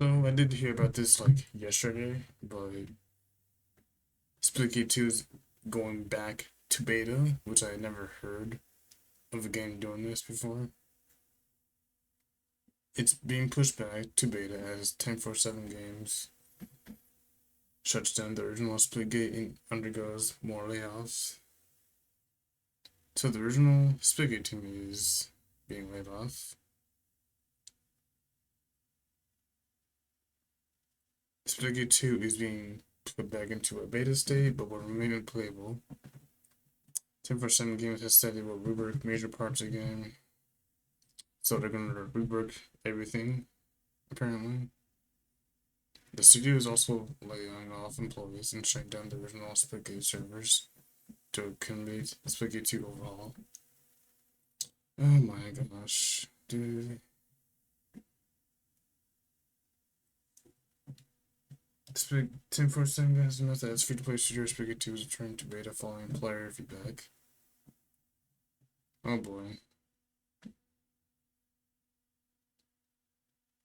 So I did hear about this like yesterday, but Splitgate 2 is going back to beta, which I had never heard of a game doing this before. It's being pushed back to beta as 1047 Games shuts down the original Splitgate and undergoes more layoffs. So the original Splitgate team is being laid off. Splitgate 2 is being put back into a beta state, but will remain unplayable. 1047 Games has said it will rework major parts of the game, so they're gonna rework everything, apparently. The studio is also laying off employees and shutting down the original Splitgate servers to accommodate Splitgate 2 overhaul. Oh my gosh, dude. Split 1047 has announced that its free to play studio Splitgate 2 is returning to beta following player feedback. Oh boy.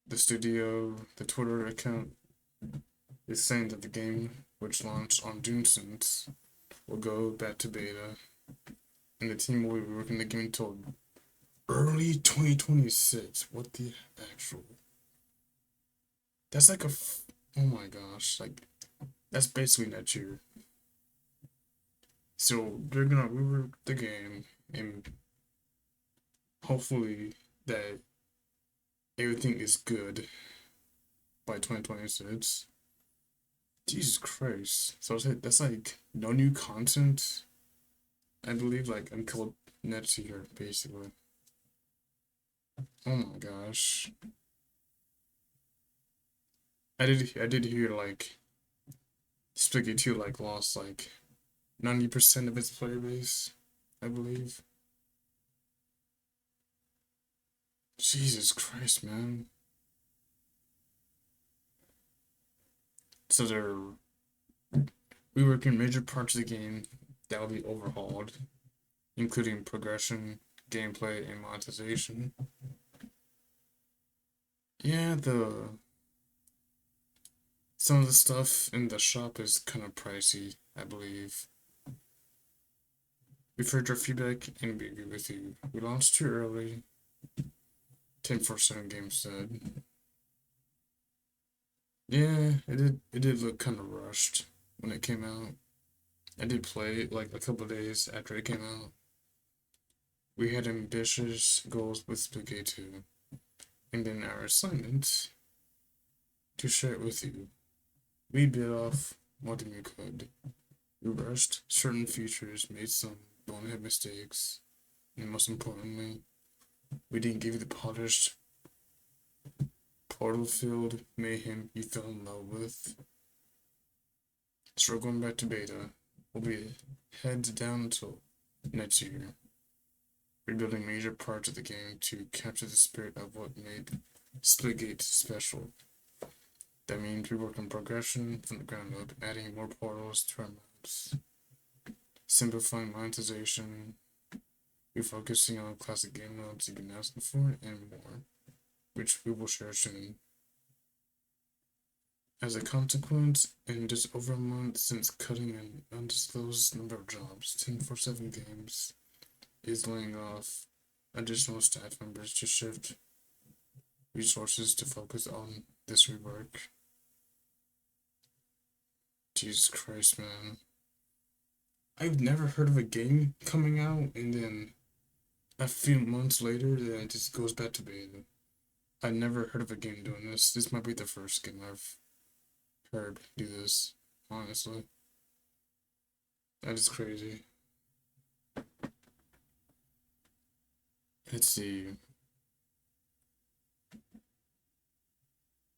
The Twitter account is saying that the game, which launched on June 6th, will go back to beta, and the team will be working the game until early 2026. What the actual? That's like oh my gosh, like that's basically next year. So they're gonna rework the game and hopefully that everything is good by 2026. Jesus Christ. So that's like no new content, I believe, like until next year, basically. Oh my gosh. I did hear like Splitgate 2 like lost like 90% of its player base, I believe. Jesus Christ, man. So they're reworking major parts of the game that will be overhauled, including progression, gameplay, and monetization. Yeah, the some of the stuff in the shop is kind of pricey, I believe. We've heard your feedback and we agree with you. We launched too early. 1047 Games said. Yeah, it did look kind of rushed when it came out. I did play it like a couple days after it came out. We had ambitious goals with Splitgate 2, and then our assignment to share it with you. We bit off more than we could. We rushed certain features, made some bonehead mistakes, and most importantly, we didn't give you the polished portal filled mayhem you fell in love with. So we're going back to beta. We'll be heads down until next year, rebuilding major parts of the game to capture the spirit of what made Splitgate special. That means we work on progression from the ground up, adding more portals to our maps, simplifying monetization, refocusing on classic game modes you've been asking for, and more, which we will share soon. As a consequence, in just over a month since cutting an undisclosed number of jobs, 1047 Games is laying off additional staff members to shift resources to focus on this rework. Jesus Christ, man. I've never heard of a game coming out and then a few months later, then it just goes back to beta. I never heard of a game doing this. This might be the first game I've heard do this, honestly. That is crazy. Let's see.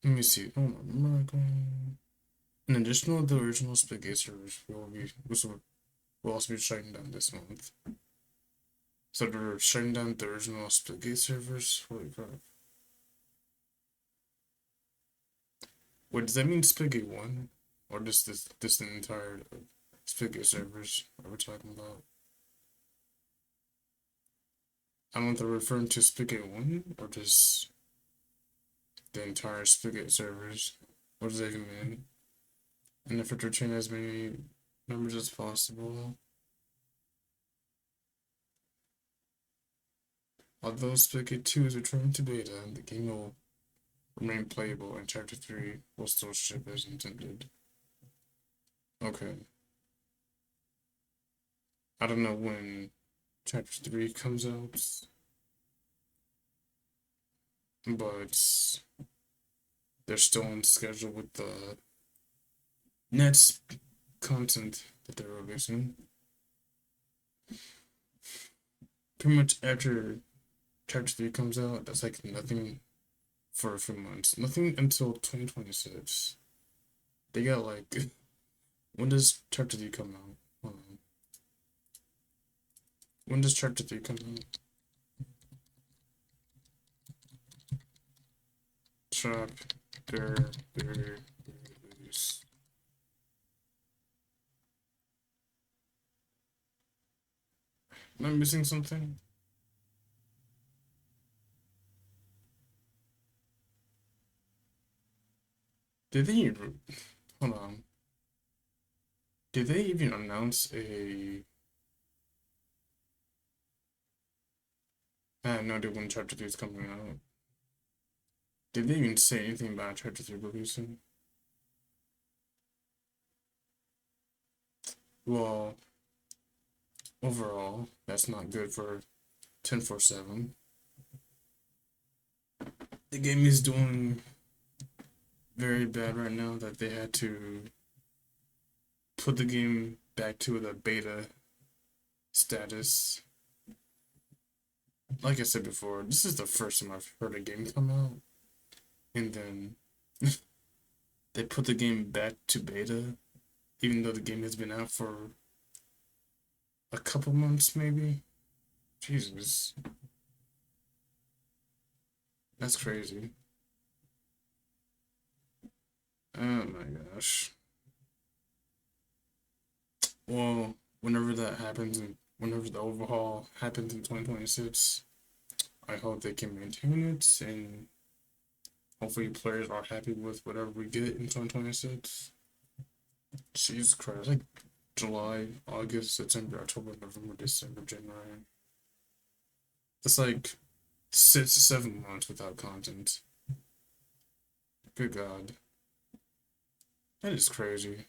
Let me see. Oh my god. In addition to the original Splitgate servers, will also be shutting down this month. So they're shutting down the original Splitgate servers. Holy crap. Wait, does that mean Splitgate 1? Or just this the entire Splitgate servers are we talking about? I don't know if they're referring to Splitgate 1 or just the entire Spigot servers. What does that even mean? And if it return as many numbers as possible. Although Spigot 2 is returning to beta, the game will remain playable and Chapter 3 will still ship as intended. Okay. I don't know when Chapter 3 comes out, but they're still on schedule with the next content that they're releasing. Pretty much after Chapter 3 comes out, that's like nothing for a few months. Nothing until 2026. They got like. When does Chapter 3 come out? Hold on. When does Chapter 3 come out? Chapter 3 release. Am I missing something? Did they hold on? Did they even announce a? I have no idea when Chapter 3 is coming out. Did they even say anything about Chapter 3 releasing? Well, overall, that's not good for 1047. The game is doing very bad right now that they had to put the game back to the beta status. Like I said before, this is the first time I've heard a game come out, and then they put the game back to beta, even though the game has been out for a couple months, maybe. Jesus, that's crazy. Oh my gosh. Well, whenever that happens and whenever the overhaul happens in 2026, I hope they can maintain it and hopefully players are happy with whatever we get in 2026. Jesus Christ, like July, August, September, October, November, December, January. It's like 6 to 7 months without content. Good God. That is crazy.